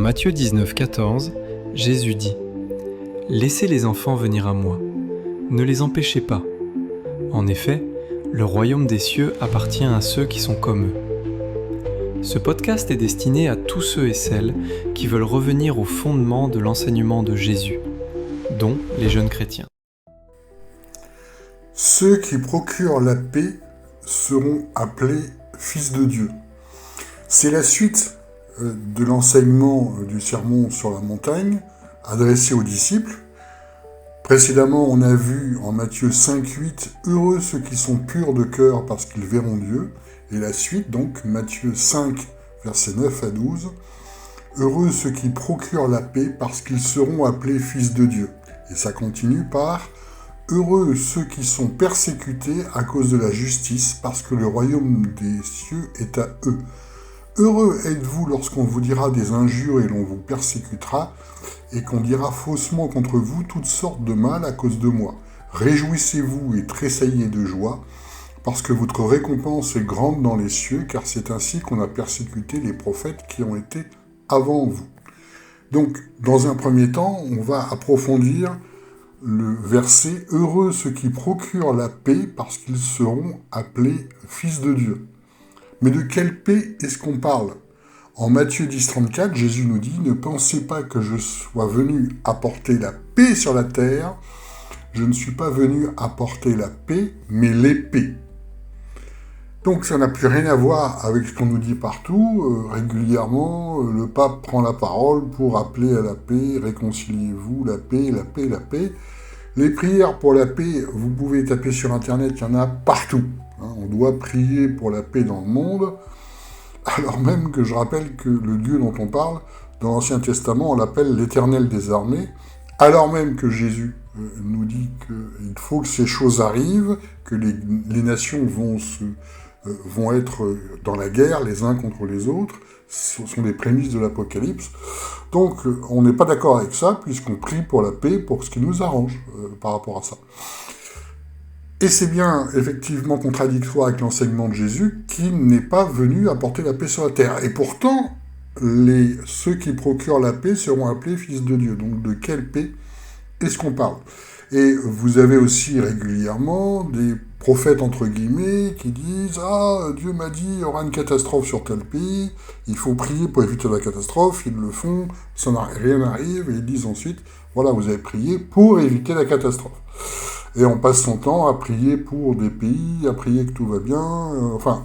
Matthieu 19, 14, Jésus dit « Laissez les enfants venir à moi, ne les empêchez pas. En effet, le royaume des cieux appartient à ceux qui sont comme eux. » Ce podcast est destiné à tous ceux et celles qui veulent revenir au fondement de l'enseignement de Jésus, dont les jeunes chrétiens. Ceux qui procurent la paix seront appelés fils de Dieu. C'est la suite de l'enseignement du sermon sur la montagne adressé aux disciples. Précédemment, on a vu en Matthieu 5,8 « Heureux ceux qui sont purs de cœur parce qu'ils verront Dieu ». Et la suite, donc, Matthieu 5, versets 9 à 12 « Heureux ceux qui procurent la paix parce qu'ils seront appelés fils de Dieu ». Et ça continue par « Heureux ceux qui sont persécutés à cause de la justice parce que le royaume des cieux est à eux. Heureux êtes-vous lorsqu'on vous dira des injures et l'on vous persécutera, et qu'on dira faussement contre vous toutes sortes de mal à cause de moi. Réjouissez-vous et tressaillez de joie, parce que votre récompense est grande dans les cieux, car c'est ainsi qu'on a persécuté les prophètes qui ont été avant vous. » Donc, dans un premier temps, on va approfondir le verset « Heureux ceux qui procurent la paix, parce qu'ils seront appelés fils de Dieu ». Mais de quelle paix est-ce qu'on parle ? En Matthieu 10, 34, Jésus nous dit « Ne pensez pas que je sois venu apporter la paix sur la terre. Je ne suis pas venu apporter la paix, mais l'épée. » Donc ça n'a plus rien à voir avec ce qu'on nous dit partout. Régulièrement, le pape prend la parole pour appeler à la paix, réconciliez-vous, la paix, la paix, la paix. Les prières pour la paix, vous pouvez taper sur Internet, il y en a partout. On doit prier pour la paix dans le monde, alors même que je rappelle que le Dieu dont on parle, dans l'Ancien Testament, on l'appelle l'Éternel des armées, alors même que Jésus nous dit qu'il faut que ces choses arrivent, que les nations vont être dans la guerre les uns contre les autres, ce sont les prémices de l'Apocalypse. Donc on n'est pas d'accord avec ça, puisqu'on prie pour la paix, pour ce qui nous arrange par rapport à ça. Et c'est bien effectivement contradictoire avec l'enseignement de Jésus qui n'est pas venu apporter la paix sur la terre. Et pourtant, ceux qui procurent la paix seront appelés fils de Dieu. Donc de quelle paix est-ce qu'on parle ? Et vous avez aussi régulièrement des prophètes entre guillemets qui disent « Ah, Dieu m'a dit, il y aura une catastrophe sur tel pays, il faut prier pour éviter la catastrophe », ils le font, rien n'arrive, et ils disent ensuite « Voilà, vous avez prié pour éviter la catastrophe ». Et on passe son temps à prier pour des pays, à prier que tout va bien. Enfin,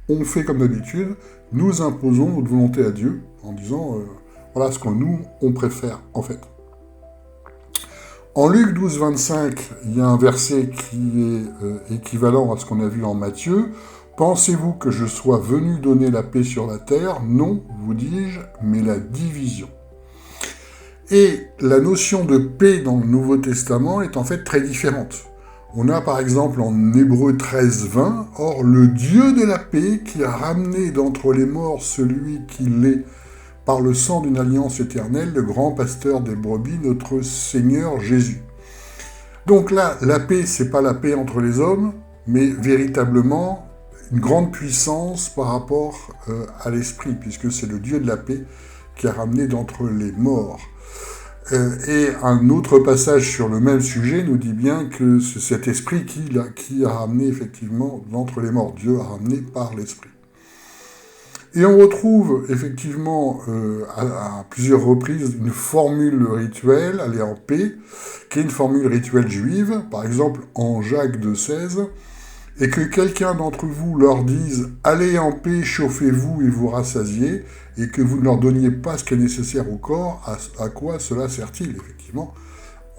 on fait comme d'habitude, nous imposons notre volonté à Dieu en disant voilà ce que nous, on préfère en fait. En Luc 12, 25, il y a un verset qui est équivalent à ce qu'on a vu en Matthieu. « Pensez-vous que je sois venu donner la paix sur la terre ? Non, vous dis-je, mais la division. » Et la notion de paix dans le Nouveau Testament est en fait très différente. On a par exemple en Hébreux 13, 20, « Or le Dieu de la paix qui a ramené d'entre les morts celui qui l'est par le sang d'une alliance éternelle, le grand pasteur des brebis, notre Seigneur Jésus. » Donc là, la paix, c'est pas la paix entre les hommes, mais véritablement une grande puissance par rapport à l'esprit, puisque c'est le Dieu de la paix qui a ramené d'entre les morts. Et un autre passage sur le même sujet nous dit bien que c'est cet esprit qui a ramené effectivement d'entre les morts. Dieu a ramené par l'esprit. Et on retrouve effectivement à plusieurs reprises une formule rituelle, aller en paix, qui est une formule rituelle juive, par exemple en Jacques 2,16, et que quelqu'un d'entre vous leur dise « Allez en paix, chauffez-vous et vous rassasiez », et que vous ne leur donniez pas ce qui est nécessaire au corps, à quoi cela sert-il ? Effectivement,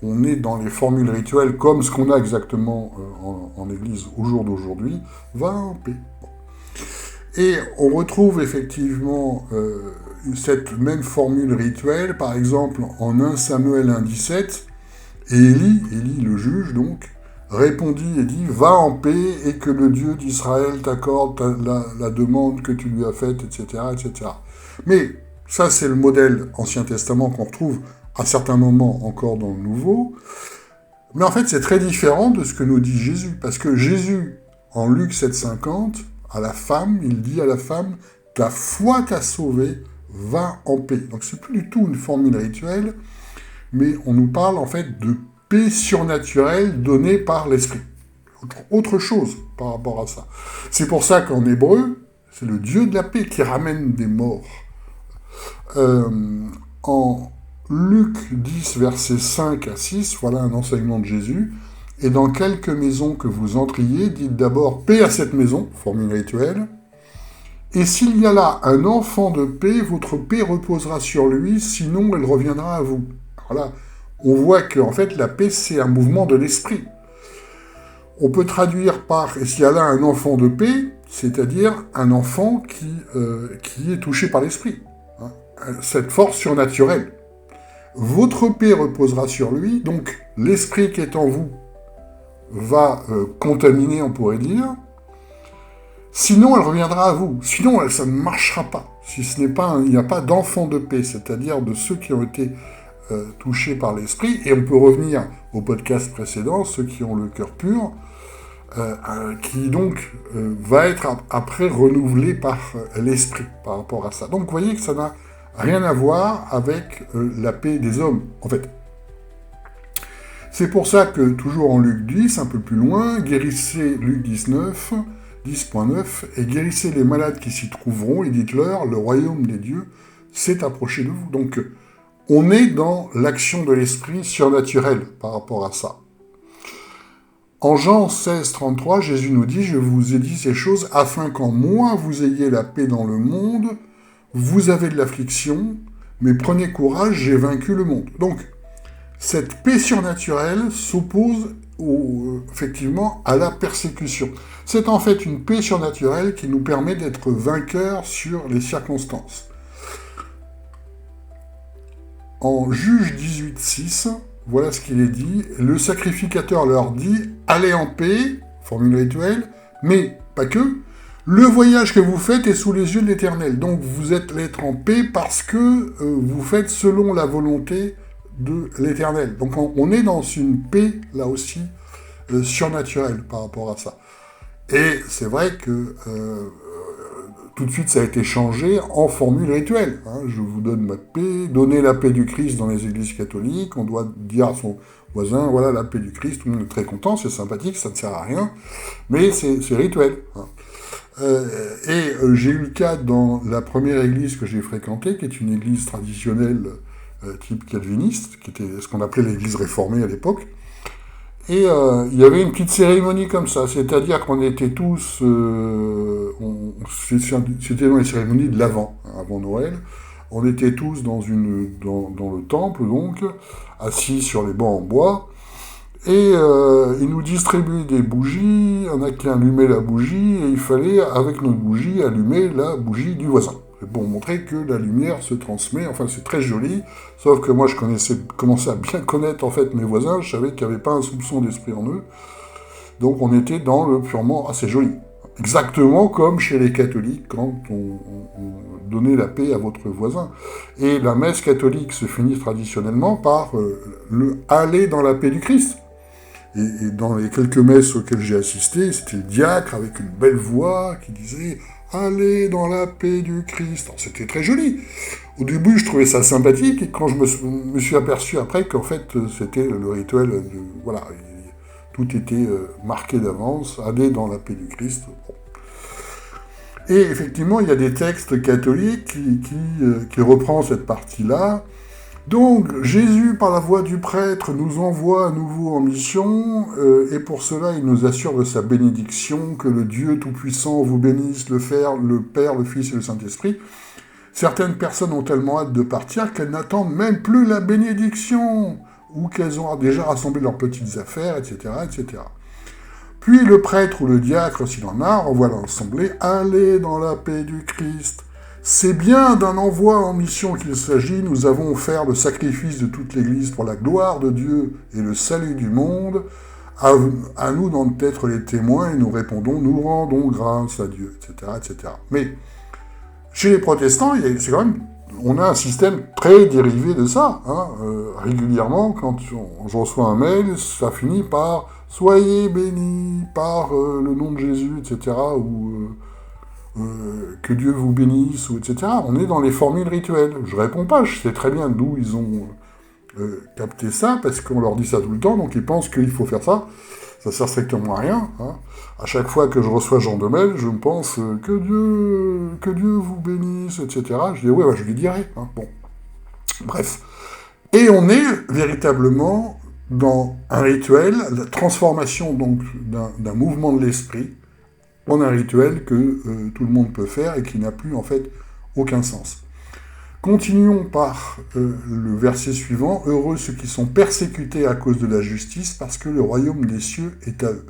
on est dans les formules rituelles comme ce qu'on a exactement en Église au jour d'aujourd'hui, va en paix. Bon. Et on retrouve effectivement cette même formule rituelle, par exemple en 1 Samuel 1,17, et Élie le juge donc, répondit et dit « Va en paix et que le Dieu d'Israël t'accorde la demande que tu lui as faite, etc. etc. » Mais ça, c'est le modèle Ancien Testament qu'on retrouve à certains moments encore dans le Nouveau. Mais en fait, c'est très différent de ce que nous dit Jésus. Parce que Jésus, en Luc 7,50, à la femme, il dit à la femme « Ta foi t'a sauvée, va en paix. Donc c'est plus du tout une formule rituelle, mais on nous parle en fait de paix surnaturelle donnée par l'esprit. Autre chose par rapport à ça. C'est pour ça qu'en hébreu, c'est le Dieu de la paix qui ramène des morts. En Luc 10, versets 5 à 6, voilà un enseignement de Jésus. Et dans quelque maison que vous entriez, dites d'abord paix à cette maison, formule rituelle. Et s'il y a là un enfant de paix, votre paix reposera sur lui, sinon elle reviendra à vous. Alors là, on voit que en fait, la paix, c'est un mouvement de l'esprit. On peut traduire par « et s'il y a là un enfant de paix », c'est-à-dire un enfant qui est touché par l'esprit. Hein, cette force surnaturelle. Votre paix reposera sur lui, donc l'esprit qui est en vous va contaminer, on pourrait dire. Sinon, elle reviendra à vous. Sinon, ça ne marchera pas. Si ce n'est pas, il n'y a pas d'enfant de paix, c'est-à-dire de ceux qui ont été touchés par l'esprit. Et on peut revenir au podcast précédent, ceux qui ont le cœur pur, qui donc va être après renouvelé par l'esprit par rapport à ça. Donc, vous voyez que ça n'a rien à voir avec la paix des hommes, en fait. C'est pour ça que, toujours en Luc 10, un peu plus loin, guérissez, Luc 19, 10.9, et guérissez les malades qui s'y trouveront, et dites-leur, le royaume des dieux s'est approché de vous. Donc, on est dans l'action de l'esprit surnaturelle par rapport à ça. En Jean 16, 33, Jésus nous dit, je vous ai dit ces choses afin qu'en moi vous ayez la paix dans le monde, vous avez de l'affliction, mais prenez courage, j'ai vaincu le monde. Donc, cette paix surnaturelle s'oppose effectivement à la persécution. C'est en fait une paix surnaturelle qui nous permet d'être vainqueurs sur les circonstances. En Juge 18.6, voilà ce qu'il est dit. Le sacrificateur leur dit « Allez en paix », formule rituelle, mais pas que. Le voyage que vous faites est sous les yeux de l'Éternel. Donc vous êtes l'être en paix parce que vous faites selon la volonté de l'Éternel. Donc on est dans une paix, là aussi, surnaturelle par rapport à ça. Et c'est vrai que tout de suite ça a été changé en formule rituelle. Hein. Je vous donne ma paix, donner la paix du Christ dans les églises catholiques, on doit dire à son voisin, voilà la paix du Christ, tout le monde est très content, c'est sympathique, ça ne sert à rien, mais c'est rituel. Hein. J'ai eu le cas dans la première église que j'ai fréquentée, qui est une église traditionnelle type calviniste, qui était ce qu'on appelait l'église réformée à l'époque. Et il y avait une petite cérémonie comme ça, c'est-à-dire qu'on était tous... c'était dans les cérémonies de l'Avent, hein, avant Noël. On était tous dans le temple, donc, assis sur les bancs en bois. Et ils nous distribuaient des bougies, on a qui allumait la bougie, et il fallait, avec notre bougie, allumer la bougie du voisin. C'est pour montrer que la lumière se transmet, enfin c'est très joli, sauf que moi je commençais à bien connaître en fait mes voisins, je savais qu'il n'y avait pas un soupçon d'esprit en eux, donc on était dans le purement assez joli. Exactement comme chez les catholiques, quand on donnait la paix à votre voisin. Et la messe catholique se finit traditionnellement par le « aller dans la paix du Christ ». Et dans les quelques messes auxquelles j'ai assisté, c'était le diacre avec une belle voix qui disait « Allez dans la paix du Christ ». Alors, c'était très joli. Au début, je trouvais ça sympathique, et quand je me suis aperçu après qu'en fait, c'était le rituel de... Voilà, tout était marqué d'avance, « Allez dans la paix du Christ ». Bon. Et effectivement, il y a des textes catholiques qui reprennent cette partie-là. Donc, Jésus, par la voix du prêtre, nous envoie à nouveau en mission, et pour cela, il nous assure de sa bénédiction, que le Dieu Tout-Puissant vous bénisse, le Père, le Fils et le Saint-Esprit. Certaines personnes ont tellement hâte de partir qu'elles n'attendent même plus la bénédiction, ou qu'elles ont déjà rassemblé leurs petites affaires, etc., etc. Puis le prêtre ou le diacre, s'il en a, renvoie l'assemblée « Allez dans la paix du Christ ». C'est bien d'un envoi en mission qu'il s'agit, nous avons offert le sacrifice de toute l'Église pour la gloire de Dieu et le salut du monde. À nous d'en être les témoins, et nous répondons, nous rendons grâce à Dieu, etc., etc. Mais chez les protestants, c'est quand même, on a un système très dérivé de ça. Hein. Régulièrement, quand je reçois un mail, ça finit par « Soyez bénis par le nom de Jésus », etc., ou que Dieu vous bénisse, ou etc. On est dans les formules rituelles. Je réponds pas, je sais très bien d'où ils ont capté ça, parce qu'on leur dit ça tout le temps, donc ils pensent qu'il faut faire ça. Ça sert strictement à rien. Hein. À chaque fois que je reçois ce genre de mail, je me pense que Dieu vous bénisse, etc. Je dis, ouais, je lui dirai. Hein. Bon. Bref. Et on est véritablement dans un rituel, la transformation donc d'un mouvement de l'esprit en un rituel que tout le monde peut faire et qui n'a plus en fait aucun sens. Continuons par le verset suivant. « Heureux ceux qui sont persécutés à cause de la justice, parce que le royaume des cieux est à eux. »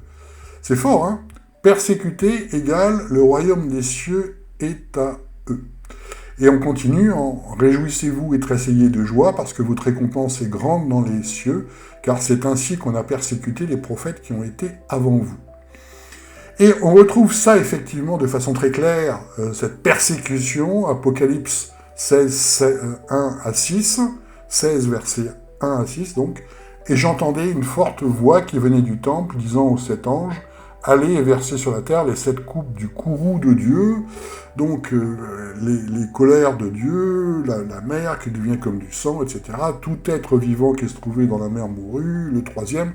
C'est fort, hein ? Persécuté égale le royaume des cieux est à eux. Et on continue en « Réjouissez-vous et tressaillez de joie, parce que votre récompense est grande dans les cieux, car c'est ainsi qu'on a persécuté les prophètes qui ont été avant vous. » Et on retrouve ça effectivement de façon très claire, cette persécution, Apocalypse 16, 1 à 6, 16 versets 1 à 6 donc, et j'entendais une forte voix qui venait du temple disant aux 7 anges, « Allez et versez sur la terre les 7 coupes du courroux de Dieu, donc les colères de Dieu, la mer qui devient comme du sang, etc. Tout être vivant qui se trouvait dans la mer mourut, le 3e,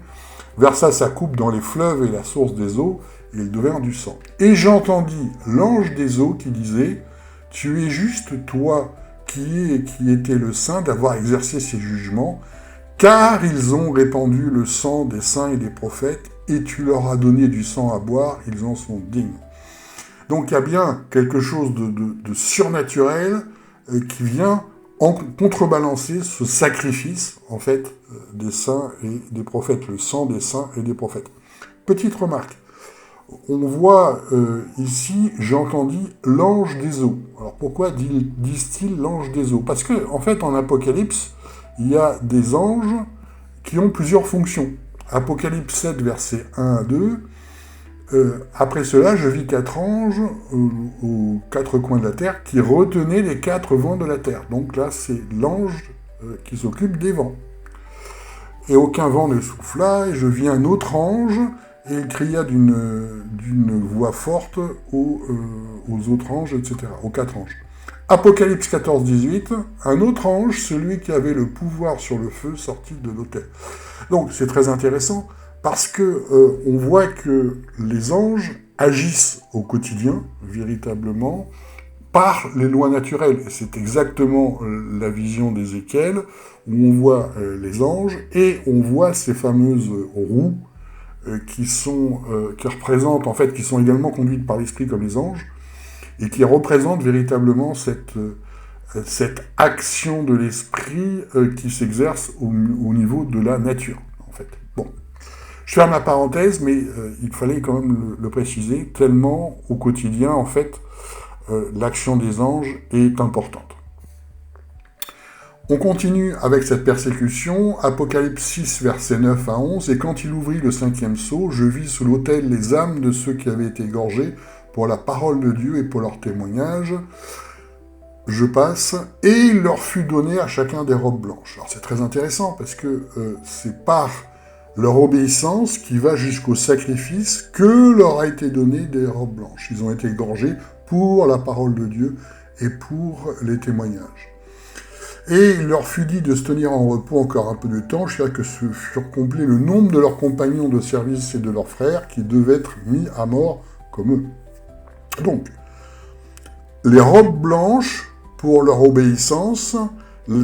versa sa coupe dans les fleuves et la source des eaux, et ils devinrent du sang. Et j'entendis l'ange des eaux qui disait, « Tu es juste, toi, qui étais le saint, d'avoir exercé ces jugements, car ils ont répandu le sang des saints et des prophètes, et tu leur as donné du sang à boire, ils en sont dignes. » Donc il y a bien quelque chose de surnaturel qui vient contrebalancer ce sacrifice, en fait, des saints et des prophètes, le sang des saints et des prophètes. Petite remarque. On voit ici, j'entendis l'ange des eaux. Alors pourquoi disent-ils l'ange des eaux ? Parce que, en fait, en Apocalypse, il y a des anges qui ont plusieurs fonctions. Apocalypse 7, versets 1 à 2. Après cela, je vis 4 anges aux 4 coins de la terre qui retenaient les 4 vents de la terre. Donc là, c'est l'ange qui s'occupe des vents. Et aucun vent ne souffla, et je vis un autre ange, et il cria d'une voix forte aux autres anges, etc., aux 4 anges. Apocalypse 14, 18, un autre ange, celui qui avait le pouvoir sur le feu, sortit de l'autel. Donc c'est très intéressant, parce que on voit que les anges agissent au quotidien, véritablement, par les lois naturelles. Et c'est exactement la vision d'Ézéchiel, où on voit les anges, et on voit ces fameuses roues, qui représentent, en fait, qui sont également conduites par l'esprit comme les anges, et qui représentent véritablement cette action de l'esprit qui s'exerce au niveau de la nature, en fait. Bon. Je ferme la parenthèse, mais il fallait quand même le préciser, tellement au quotidien, en fait, l'action des anges est importante. On continue avec cette persécution, Apocalypse 6, versets 9 à 11, « Et quand il ouvrit le 5e sceau, je vis sous l'autel les âmes de ceux qui avaient été égorgés pour la parole de Dieu et pour leur témoignage. » Je passe, « Et il leur fut donné à chacun des robes blanches. » Alors c'est très intéressant, parce que c'est par leur obéissance qui va jusqu'au sacrifice que leur a été donné des robes blanches. Ils ont été égorgés pour la parole de Dieu et pour les témoignages. Et il leur fut dit de se tenir en repos encore un peu de temps, jusqu'à que se furent complets le nombre de leurs compagnons de service et de leurs frères, qui devaient être mis à mort comme eux. Donc, les robes blanches, pour leur obéissance,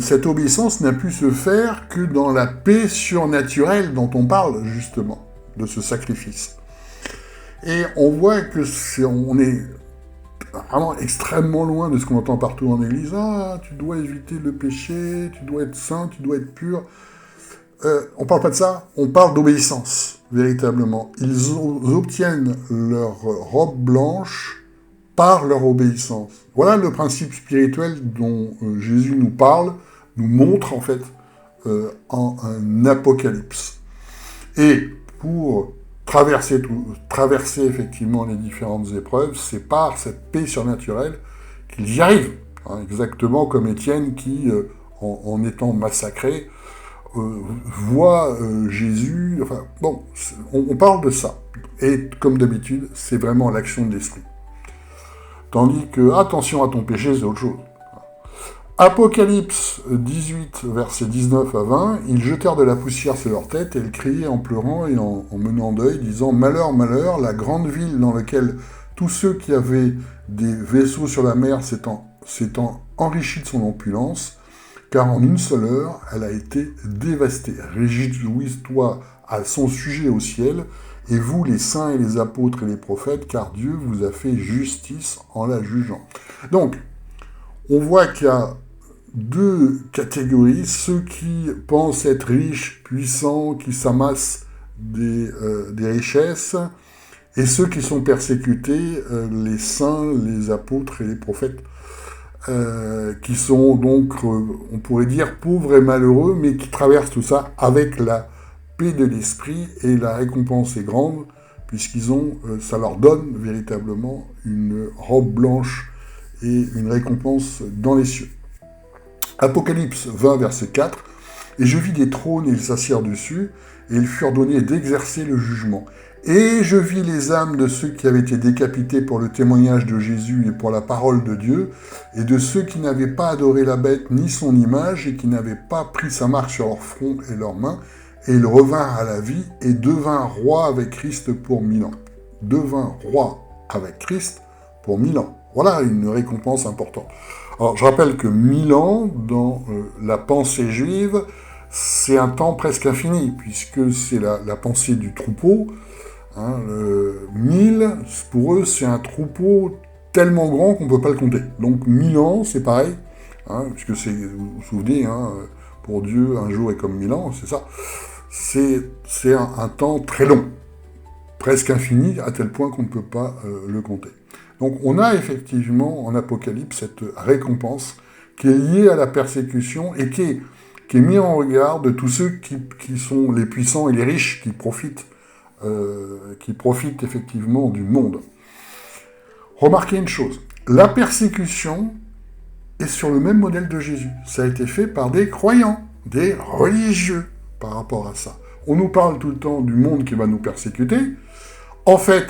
cette obéissance n'a pu se faire que dans la paix surnaturelle dont on parle, justement, de ce sacrifice. Et on voit que on est vraiment extrêmement loin de ce qu'on entend partout en Église. Ah, tu dois éviter le péché, tu dois être saint, tu dois être pur. On parle pas de ça, on parle d'obéissance, véritablement. Ils obtiennent leur robe blanche par leur obéissance. Voilà le principe spirituel dont Jésus nous parle, nous montre en fait en un apocalypse. Et pour traverser effectivement les différentes épreuves, c'est par cette paix surnaturelle qu'ils y arrivent. Hein, exactement comme Étienne qui, en étant massacré, voit Jésus. Enfin, bon, on parle de ça. Et comme d'habitude, c'est vraiment l'action de l'esprit. Tandis que, attention à ton péché, c'est autre chose. Apocalypse 18, versets 19 à 20, ils jetèrent de la poussière sur leur tête, et ils criaient en pleurant et en menant deuil, disant « Malheur, malheur, la grande ville dans laquelle tous ceux qui avaient des vaisseaux sur la mer s'étant enrichis de son opulence, car en une seule heure, elle a été dévastée. Réjouis-toi à son sujet au ciel, et vous, les saints et les apôtres et les prophètes, car Dieu vous a fait justice en la jugeant. » Donc, on voit qu'il y a deux catégories, ceux qui pensent être riches, puissants, qui s'amassent des richesses, et ceux qui sont persécutés, les saints, les apôtres et les prophètes, qui sont donc, on pourrait dire, pauvres et malheureux, mais qui traversent tout ça avec la paix de l'esprit, et la récompense est grande, puisqu'ils ont, ça leur donne véritablement une robe blanche et une récompense dans les cieux. Apocalypse 20, verset 4, « Et je vis des trônes, et ils s'assirent dessus, et ils furent donnés d'exercer le jugement. Et je vis les âmes de ceux qui avaient été décapités pour le témoignage de Jésus et pour la parole de Dieu, et de ceux qui n'avaient pas adoré la bête ni son image, et qui n'avaient pas pris sa marque sur leur front et leurs mains, et ils revinrent à la vie, et devinrent rois avec Christ pour 1000 ans. » Devinrent rois avec Christ pour 1000 ans. Voilà une récompense importante. Alors, je rappelle que 1000 ans, dans la pensée juive, c'est un temps presque infini, puisque c'est la pensée du troupeau. 1000, pour eux, c'est un troupeau tellement grand qu'on ne peut pas le compter. Donc 1000 ans, c'est pareil, puisque c'est, vous vous souvenez, pour Dieu, un jour est comme 1000 ans, c'est ça. C'est un temps très long, presque infini, à tel point qu'on ne peut pas le compter. Donc on a effectivement en Apocalypse cette récompense qui est liée à la persécution et qui est mise en regard de tous ceux qui sont les puissants et les riches qui profitent effectivement du monde. Remarquez une chose, la persécution est sur le même modèle de Jésus. Ça a été fait par des croyants, des religieux par rapport à ça. On nous parle tout le temps du monde qui va nous persécuter. En fait,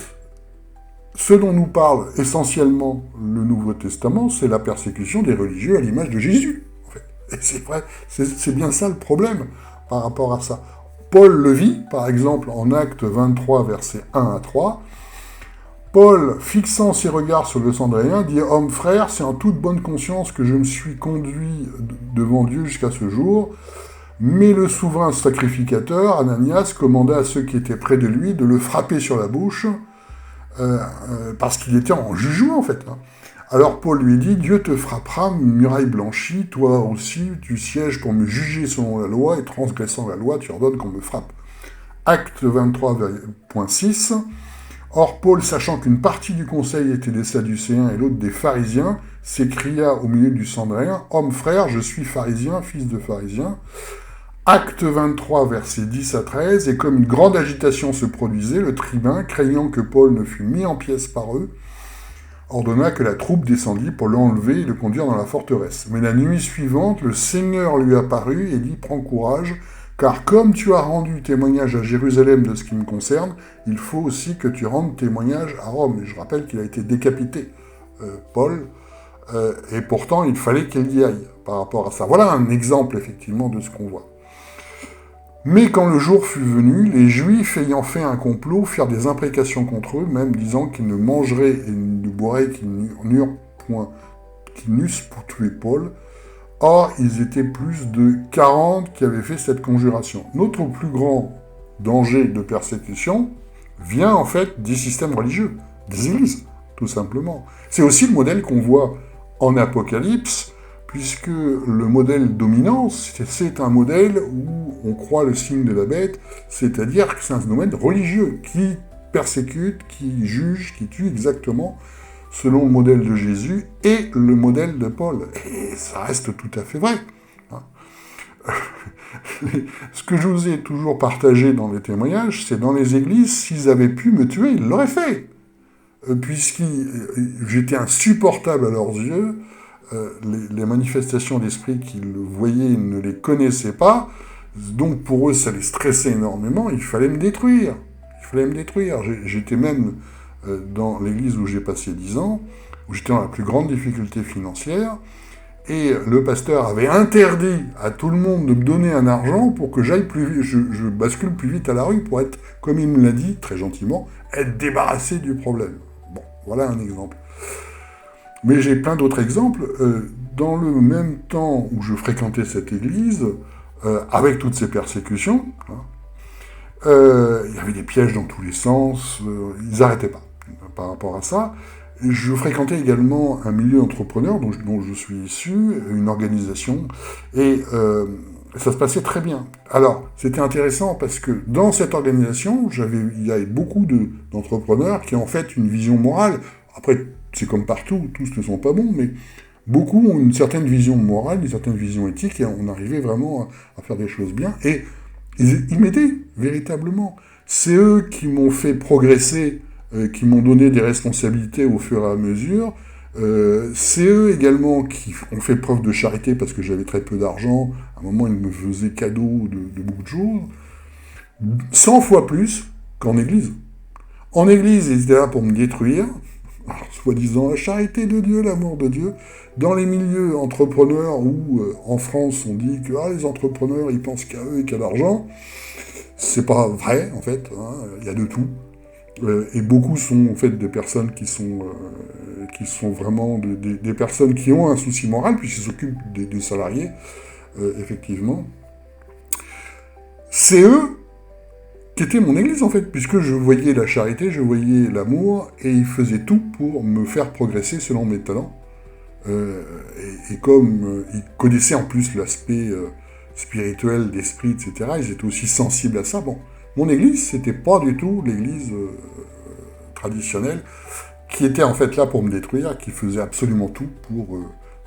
ce dont nous parle essentiellement le Nouveau Testament, c'est la persécution des religieux à l'image de Jésus. En fait. Et c'est vrai, c'est bien ça le problème par rapport à ça. Paul le vit, par exemple, en Actes 23, versets 1 à 3. Paul, fixant ses regards sur le Sandréen, dit « Homme frère, c'est en toute bonne conscience que je me suis conduit devant Dieu jusqu'à ce jour. » Mais le souverain sacrificateur, Ananias, commanda à ceux qui étaient près de lui de le frapper sur la bouche, parce qu'il était en jugement, en fait. Alors Paul lui dit, « Dieu te frappera, muraille blanchie, toi aussi, tu sièges pour me juger selon la loi, et transgressant la loi, tu ordonnes qu'on me frappe. » Acte 23.6. Or Paul, sachant qu'une partie du conseil était des Sadducéens et l'autre des pharisiens, s'écria au milieu du Sandréen, « Homme frère, je suis pharisien, fils de pharisien. » Acte 23, versets 10 à 13, et comme une grande agitation se produisait, le tribun, craignant que Paul ne fût mis en pièces par eux, ordonna que la troupe descendît pour l'enlever et le conduire dans la forteresse. Mais la nuit suivante, le Seigneur lui apparut et dit « Prends courage, car comme tu as rendu témoignage à Jérusalem de ce qui me concerne, il faut aussi que tu rendes témoignage à Rome. » Et je rappelle qu'il a été décapité, Paul, et pourtant il fallait qu'il y aille par rapport à ça. Voilà un exemple effectivement de ce qu'on voit. Mais quand le jour fut venu, les Juifs ayant fait un complot firent des imprécations contre eux, même disant qu'ils ne mangeraient et ne boiraient qu'ils n'eussent pour tuer Paul. Or, ils étaient plus de 40 qui avaient fait cette conjuration. Notre plus grand danger de persécution vient en fait des systèmes religieux, des églises, tout simplement. C'est aussi le modèle qu'on voit en Apocalypse, puisque le modèle dominant, c'est un modèle où on croit le signe de la bête, c'est-à-dire que c'est un domaine religieux qui persécute, qui juge, qui tue exactement selon le modèle de Jésus et le modèle de Paul. Et ça reste tout à fait vrai. Ce que je vous ai toujours partagé dans les témoignages, c'est dans les églises, s'ils avaient pu me tuer, ils l'auraient fait. Puisque j'étais insupportable à leurs yeux, les manifestations d'esprit qu'ils voyaient, ils ne les connaissaient pas, donc pour eux ça les stressait énormément, il fallait me détruire. J'étais même dans l'église où j'ai passé 10 ans, où j'étais dans la plus grande difficulté financière, et le pasteur avait interdit à tout le monde de me donner un argent pour que j'aille plus vite, je bascule plus vite à la rue pour être, comme il me l'a dit, très gentiment, être débarrassé du problème. Bon, voilà un exemple. Mais j'ai plein d'autres exemples. Dans le même temps où je fréquentais cette église, avec toutes ces persécutions, il y avait des pièges dans tous les sens, ils n'arrêtaient pas par rapport à ça. Je fréquentais également un milieu entrepreneur dont je suis issu, une organisation, et ça se passait très bien. Alors, c'était intéressant parce que dans cette organisation, il y avait beaucoup d'entrepreneurs qui ont en fait une vision morale. Après, c'est comme partout, tous ne sont pas bons, mais beaucoup ont une certaine vision morale, une certaine vision éthique, et on arrivait vraiment à faire des choses bien. Et ils m'aidaient, véritablement. C'est eux qui m'ont fait progresser, qui m'ont donné des responsabilités au fur et à mesure. C'est eux également qui ont fait preuve de charité parce que j'avais très peu d'argent. À un moment, ils me faisaient cadeau de beaucoup de choses. 100 fois plus qu'en église. En église, ils étaient là pour me détruire. Alors, soi-disant la charité de Dieu, l'amour de Dieu. Dans les milieux entrepreneurs où, en France, on dit que les entrepreneurs, ils pensent qu'à eux et qu'à l'argent. C'est pas vrai, en fait. Il y a de tout. Et beaucoup sont en fait des personnes qui sont vraiment des personnes qui ont un souci moral, puisqu'ils s'occupent des salariés, effectivement. C'est eux qui étaient mon église, en fait, puisque je voyais la charité, je voyais l'amour, et ils faisaient tout pour me faire progresser selon mes talents. Et comme ils connaissaient en plus l'aspect spirituel, d'esprit, etc., ils étaient aussi sensibles à ça. Bon, mon église, c'était pas du tout l'église traditionnelle, qui était en fait là pour me détruire, qui faisait absolument tout pour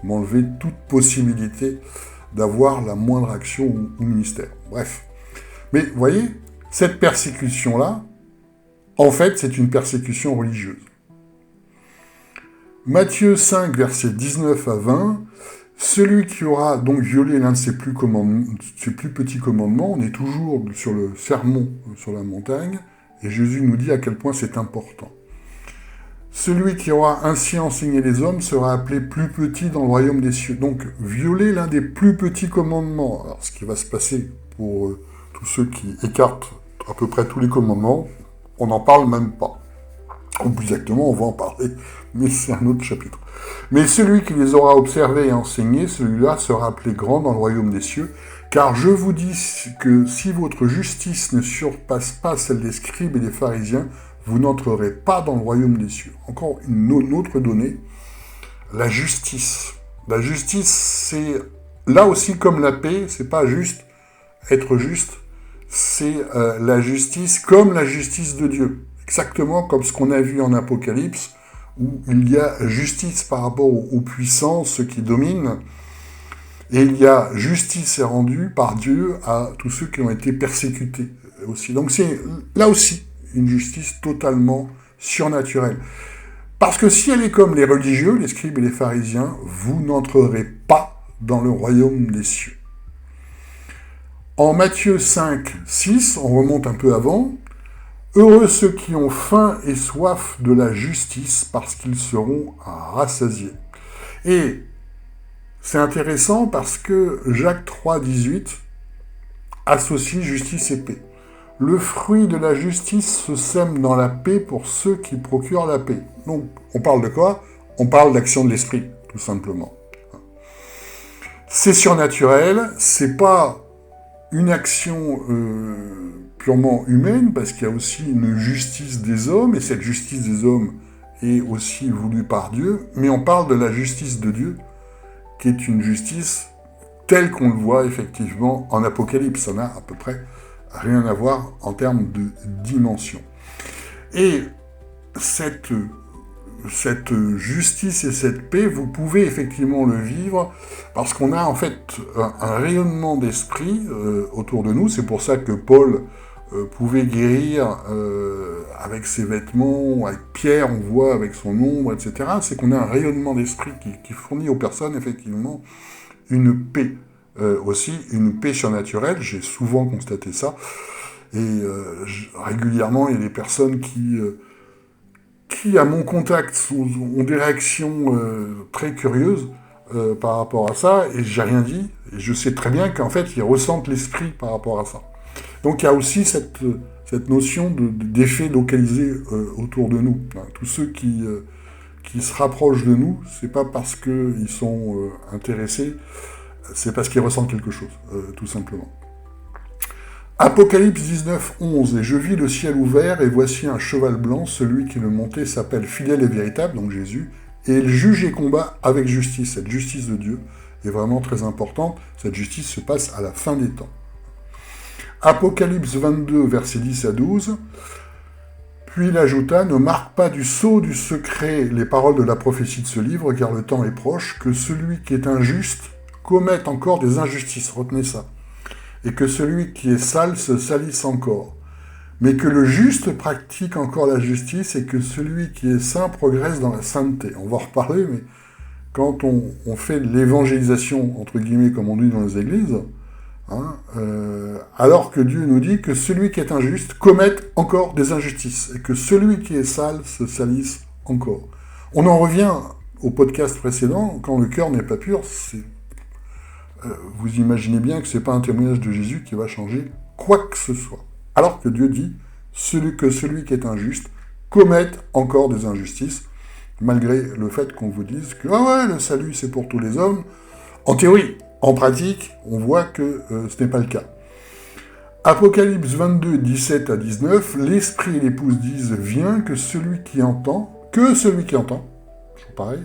m'enlever toute possibilité d'avoir la moindre action ou ministère. Bref. Mais vous voyez, cette persécution-là, en fait, c'est une persécution religieuse. Matthieu 5, versets 19 à 20, celui qui aura donc violé l'un de ses plus petits commandements, on est toujours sur le sermon sur la montagne, et Jésus nous dit à quel point c'est important. Celui qui aura ainsi enseigné les hommes sera appelé plus petit dans le royaume des cieux. Donc, violer l'un des plus petits commandements. Alors, ce qui va se passer pour tous ceux qui écartent à peu près tous les commandements, on n'en parle même pas. Ou plus exactement, on va en parler, mais c'est un autre chapitre. Mais celui qui les aura observés et enseignés, celui-là sera appelé grand dans le royaume des cieux, car je vous dis que si votre justice ne surpasse pas celle des scribes et des pharisiens, vous n'entrerez pas dans le royaume des cieux. Encore une autre donnée, la justice. La justice, c'est là aussi comme la paix, c'est pas juste être juste, c'est la justice comme la justice de Dieu. Exactement comme ce qu'on a vu en Apocalypse, où il y a justice par rapport aux puissances qui dominent, et il y a justice est rendue par Dieu à tous ceux qui ont été persécutés aussi. Donc c'est là aussi une justice totalement surnaturelle. Parce que si elle est comme les religieux, les scribes et les pharisiens, vous n'entrerez pas dans le royaume des cieux. En Matthieu 5, 6, on remonte un peu avant, « Heureux ceux qui ont faim et soif de la justice, parce qu'ils seront rassasiés. » Et c'est intéressant parce que Jacques 3, 18 associe justice et paix. Le fruit de la justice se sème dans la paix pour ceux qui procurent la paix. Donc, on parle de quoi? On parle d'action de l'esprit, tout simplement. C'est surnaturel, c'est pas une action purement humaine, parce qu'il y a aussi une justice des hommes, et cette justice des hommes est aussi voulue par Dieu, mais on parle de la justice de Dieu, qui est une justice telle qu'on le voit effectivement en Apocalypse. Ça n'a à peu près rien à voir en termes de dimension. Et cette justice et cette paix, vous pouvez effectivement le vivre parce qu'on a en fait un rayonnement d'esprit autour de nous. C'est pour ça que Paul pouvait guérir avec ses vêtements, avec Pierre, on voit avec son ombre, etc. C'est qu'on a un rayonnement d'esprit qui fournit aux personnes effectivement une paix. Aussi une paix surnaturelle, j'ai souvent constaté ça, et régulièrement il y a des personnes qui qui, à mon contact, ont des réactions très curieuses par rapport à ça, et j'ai rien dit, et je sais très bien qu'en fait, ils ressentent l'esprit par rapport à ça. Donc il y a aussi cette notion d'effet localisé autour de nous. Tous ceux qui se rapprochent de nous, c'est pas parce qu'ils sont intéressés, c'est parce qu'ils ressentent quelque chose, tout simplement. Apocalypse 19, 11. « Et je vis le ciel ouvert, et voici un cheval blanc, celui qui le montait s'appelle fidèle et véritable, donc Jésus, et il juge et combat avec justice. » Cette justice de Dieu est vraiment très importante. Cette justice se passe à la fin des temps. Apocalypse 22, versets 10 à 12. « Puis il ajouta, ne marque pas du sceau du secret les paroles de la prophétie de ce livre, car le temps est proche, que celui qui est injuste commette encore des injustices. » Retenez ça. « Et que celui qui est sale se salisse encore. Mais que le juste pratique encore la justice, et que celui qui est saint progresse dans la sainteté. » On va en reparler, mais quand on fait l'évangélisation, entre guillemets, comme on dit dans les églises, alors que Dieu nous dit que celui qui est injuste commette encore des injustices, et que celui qui est sale se salisse encore. On en revient au podcast précédent, quand le cœur n'est pas pur, vous imaginez bien que c'est pas un témoignage de Jésus qui va changer quoi que ce soit. Alors que Dieu dit que celui qui est injuste commette encore des injustices, malgré le fait qu'on vous dise que le salut c'est pour tous les hommes. En théorie, en pratique, on voit que ce n'est pas le cas. Apocalypse 22, 17 à 19, l'esprit et l'épouse disent, viens, que celui qui entend, toujours pareil,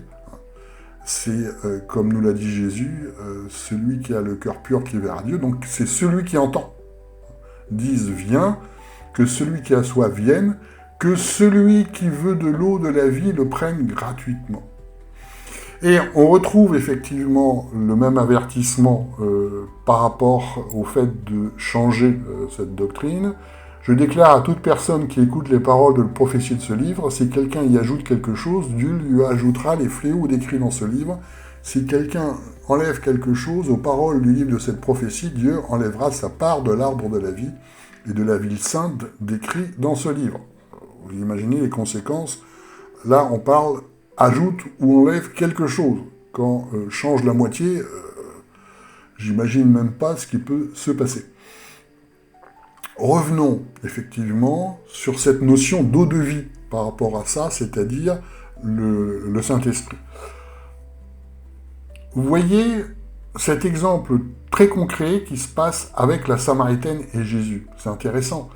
c'est, comme nous l'a dit Jésus, celui qui a le cœur pur qui verra Dieu, donc c'est celui qui entend. Disent, viens, que celui qui a soif vienne, que celui qui veut de l'eau de la vie le prenne gratuitement. Et on retrouve effectivement le même avertissement par rapport au fait de changer cette doctrine. Je déclare à toute personne qui écoute les paroles de la prophétie de ce livre, si quelqu'un y ajoute quelque chose, Dieu lui ajoutera les fléaux décrits dans ce livre. Si quelqu'un enlève quelque chose aux paroles du livre de cette prophétie, Dieu enlèvera sa part de l'arbre de la vie et de la ville sainte décrit dans ce livre. Vous imaginez les conséquences. Là, on parle ajoute ou enlève quelque chose. Quand change la moitié, j'imagine même pas ce qui peut se passer. Revenons effectivement sur cette notion d'eau de vie par rapport à ça, c'est-à-dire le Saint-Esprit. Vous voyez cet exemple très concret qui se passe avec la Samaritaine et Jésus. C'est intéressant.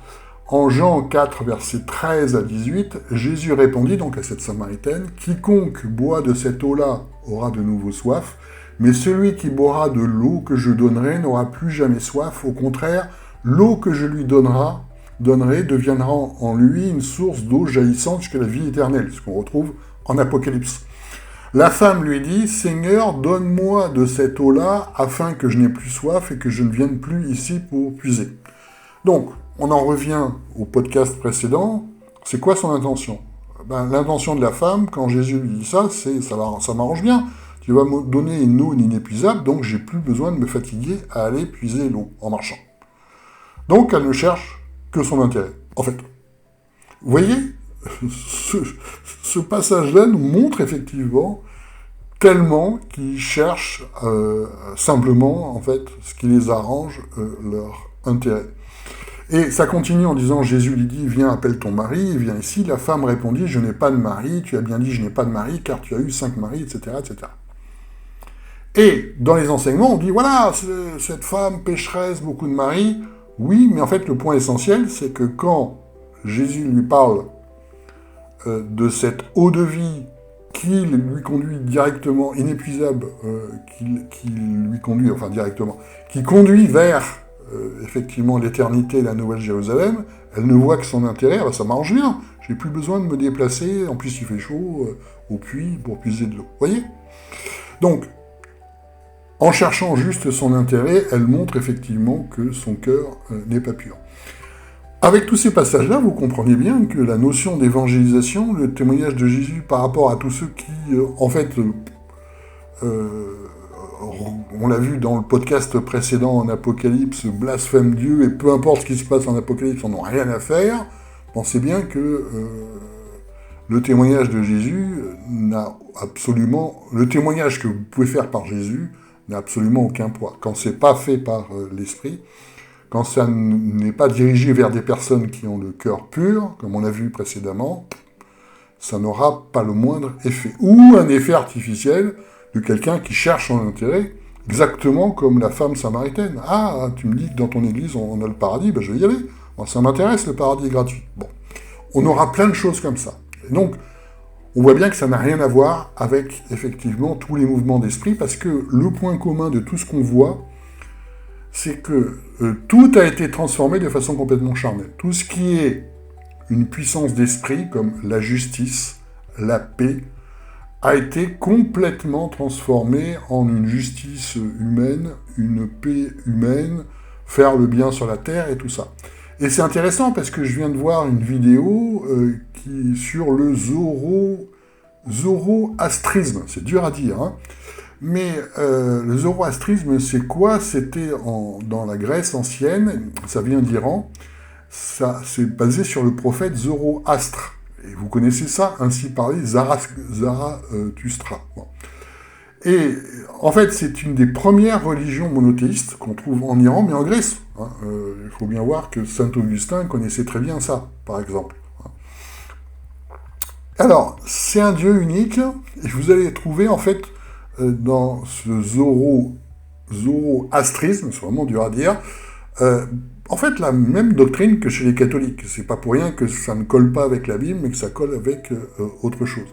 En Jean 4, versets 13 à 18, Jésus répondit donc à cette Samaritaine, « Quiconque boit de cette eau-là aura de nouveau soif, mais celui qui boira de l'eau que je donnerai n'aura plus jamais soif. Au contraire, l'eau que je lui donnerai deviendra en lui une source d'eau jaillissante jusqu'à la vie éternelle. » Ce qu'on retrouve en Apocalypse. La femme lui dit, « Seigneur, donne-moi de cette eau-là, afin que je n'ai plus soif et que je ne vienne plus ici pour puiser. » Donc, on en revient au podcast précédent. C'est quoi son intention ? L'intention de la femme, quand Jésus lui dit ça, c'est ça m'arrange bien. Tu vas me donner une eau inépuisable, donc j'ai plus besoin de me fatiguer à aller puiser l'eau en marchant. Donc, elle ne cherche que son intérêt, en fait. Vous voyez, ce passage-là nous montre effectivement tellement qu'ils cherchent simplement, en fait, ce qui les arrange, leur intérêt. Et ça continue en disant, Jésus lui dit, viens, appelle ton mari, il vient ici. La femme répondit, je n'ai pas de mari, tu as bien dit, je n'ai pas de mari, car tu as eu 5 maris, etc., etc. Et dans les enseignements, on dit, voilà, cette femme pécheresse, beaucoup de maris. Oui, mais en fait, le point essentiel, c'est que quand Jésus lui parle de cette eau de vie qui lui conduit directement, inépuisable, qui conduit vers effectivement l'éternité, la Nouvelle Jérusalem, elle ne voit que son intérêt, ça m'arrange bien, j'ai plus besoin de me déplacer, en plus il fait chaud, au puits pour puiser de l'eau. Vous voyez ? Donc, en cherchant juste son intérêt, elle montre effectivement que son cœur n'est pas pur. Avec tous ces passages-là, vous comprenez bien que la notion d'évangélisation, le témoignage de Jésus par rapport à tous ceux qui, on l'a vu dans le podcast précédent en Apocalypse, blasphèment Dieu, et peu importe ce qui se passe en Apocalypse, on n'a rien à faire, pensez bien que le témoignage de Jésus n'a absolument... Le témoignage que vous pouvez faire par Jésus n'a absolument aucun poids. Quand c'est pas fait par l'Esprit, quand ça n'est pas dirigé vers des personnes qui ont le cœur pur, comme on l'a vu précédemment, ça n'aura pas le moindre effet. Ou un effet artificiel de quelqu'un qui cherche son intérêt, exactement comme la femme samaritaine. Ah, tu me dis que dans ton église, on a le paradis, ben je vais y aller. Moi, ça m'intéresse, le paradis est gratuit. Bon, on aura plein de choses comme ça. Et donc, on voit bien que ça n'a rien à voir avec, effectivement, tous les mouvements d'esprit, parce que le point commun de tout ce qu'on voit, c'est que tout a été transformé de façon complètement charnelle. Tout ce qui est une puissance d'esprit, comme la justice, la paix, a été complètement transformé en une justice humaine, une paix humaine, faire le bien sur la terre et tout ça. Et c'est intéressant parce que je viens de voir une vidéo sur le zoroastrisme. C'est dur à dire, hein. Mais le zoroastrisme, c'est quoi? C'était dans la Grèce ancienne, ça vient d'Iran, ça c'est basé sur le prophète Zoroastre. Et vous connaissez ça, ainsi parlé, Zarathustra. Bon. Et en fait, c'est une des premières religions monothéistes qu'on trouve en Iran, mais en Grèce. Hein. Il faut bien voir que saint Augustin connaissait très bien ça, par exemple. Alors, c'est un dieu unique, et vous allez trouver, en fait, dans ce zoroastrisme, c'est vraiment dur à dire, en fait, la même doctrine que chez les catholiques. C'est pas pour rien que ça ne colle pas avec la Bible, mais que ça colle avec autre chose.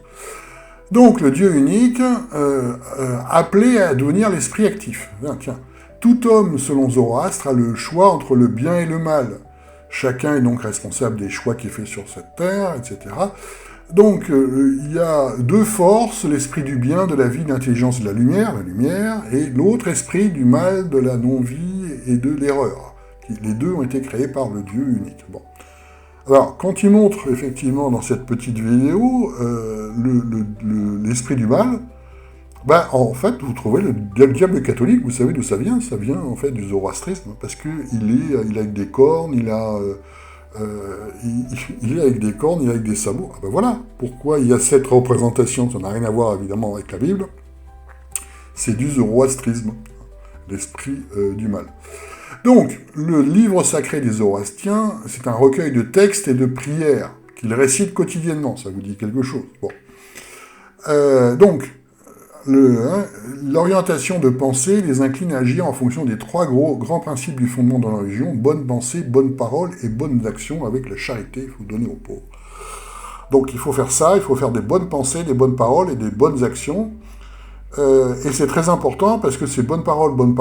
Donc, le Dieu unique, appelé à devenir l'esprit actif. Tiens, tout homme, selon Zoroastre, a le choix entre le bien et le mal. Chacun est donc responsable des choix qu'il fait sur cette terre, etc. Donc, il y a deux forces, l'esprit du bien, de la vie, de l'intelligence et de la lumière, et l'autre esprit du mal, de la non-vie et de l'erreur. Les deux ont été créés par le Dieu unique. Bon. Alors, quand il montre, effectivement, dans cette petite vidéo, l'esprit du mal, ben, en fait, vous trouvez le diable catholique, vous savez d'où ça vient? Ça vient, en fait, du zoroastrisme, parce qu'il est avec des cornes, il est avec des cornes, il est avec des sabots. Ah ben voilà, pourquoi il y a cette représentation, ça n'a rien à voir, évidemment, avec la Bible, c'est du zoroastrisme, l'esprit du mal. Donc, le livre sacré des Zoroastriens, c'est un recueil de textes et de prières qu'ils récitent quotidiennement, ça vous dit quelque chose. Bon. Donc, l'orientation de pensée les incline à agir en fonction des trois grands principes du fondement de la religion, bonne pensée, bonne parole et bonnes actions avec la charité, il faut donner aux pauvres. Donc, il faut faire ça, il faut faire des bonnes pensées, des bonnes paroles et des bonnes actions. Et c'est très important parce que ces bonnes paroles, bonnes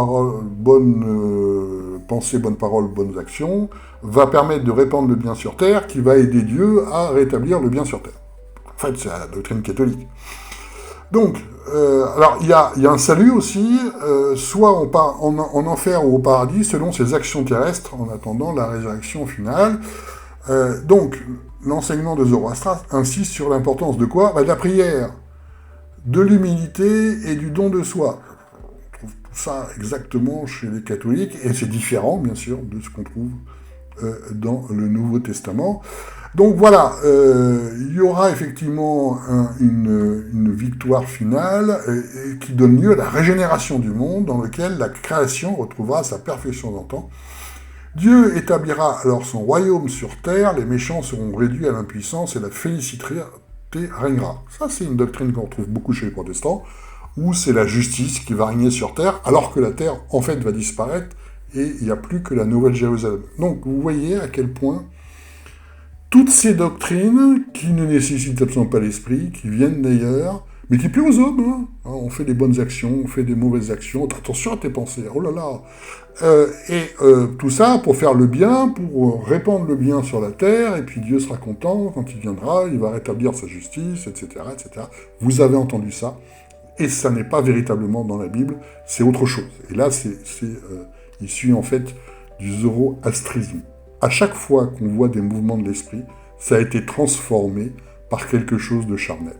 pensées, bonnes paroles, bonnes actions va permettre de répandre le bien sur terre qui va aider Dieu à rétablir le bien sur terre. En fait, c'est la doctrine catholique. Donc, alors il y a un salut aussi, soit on part en enfer ou au paradis selon ses actions terrestres en attendant la résurrection finale. Donc, l'enseignement de Zoroastre insiste sur l'importance de quoi? De la prière, de l'humilité et du don de soi. On trouve tout ça exactement chez les catholiques, et c'est différent, bien sûr, de ce qu'on trouve dans le Nouveau Testament. Donc voilà, il y aura effectivement une victoire finale qui donne lieu à la régénération du monde, dans lequel la création retrouvera sa perfection d'antan. Dieu établira alors son royaume sur terre, les méchants seront réduits à l'impuissance et la félicité régnera. Ça, c'est une doctrine qu'on retrouve beaucoup chez les protestants, où c'est la justice qui va régner sur terre, alors que la terre, en fait, va disparaître, et il n'y a plus que la Nouvelle Jérusalem. Donc, vous voyez à quel point toutes ces doctrines, qui ne nécessitent absolument pas l'esprit, qui viennent d'ailleurs, mais qui plaît aux hommes, hein. On fait des bonnes actions, on fait des mauvaises actions, attention à tes pensées, oh là là. Tout ça pour faire le bien, pour répandre le bien sur la terre, et puis Dieu sera content quand il viendra, il va rétablir sa justice, etc., etc. Vous avez entendu ça, et ça n'est pas véritablement dans la Bible, c'est autre chose. Et là, c'est issu en fait du zoroastrisme. À chaque fois qu'on voit des mouvements de l'esprit, ça a été transformé par quelque chose de charnel.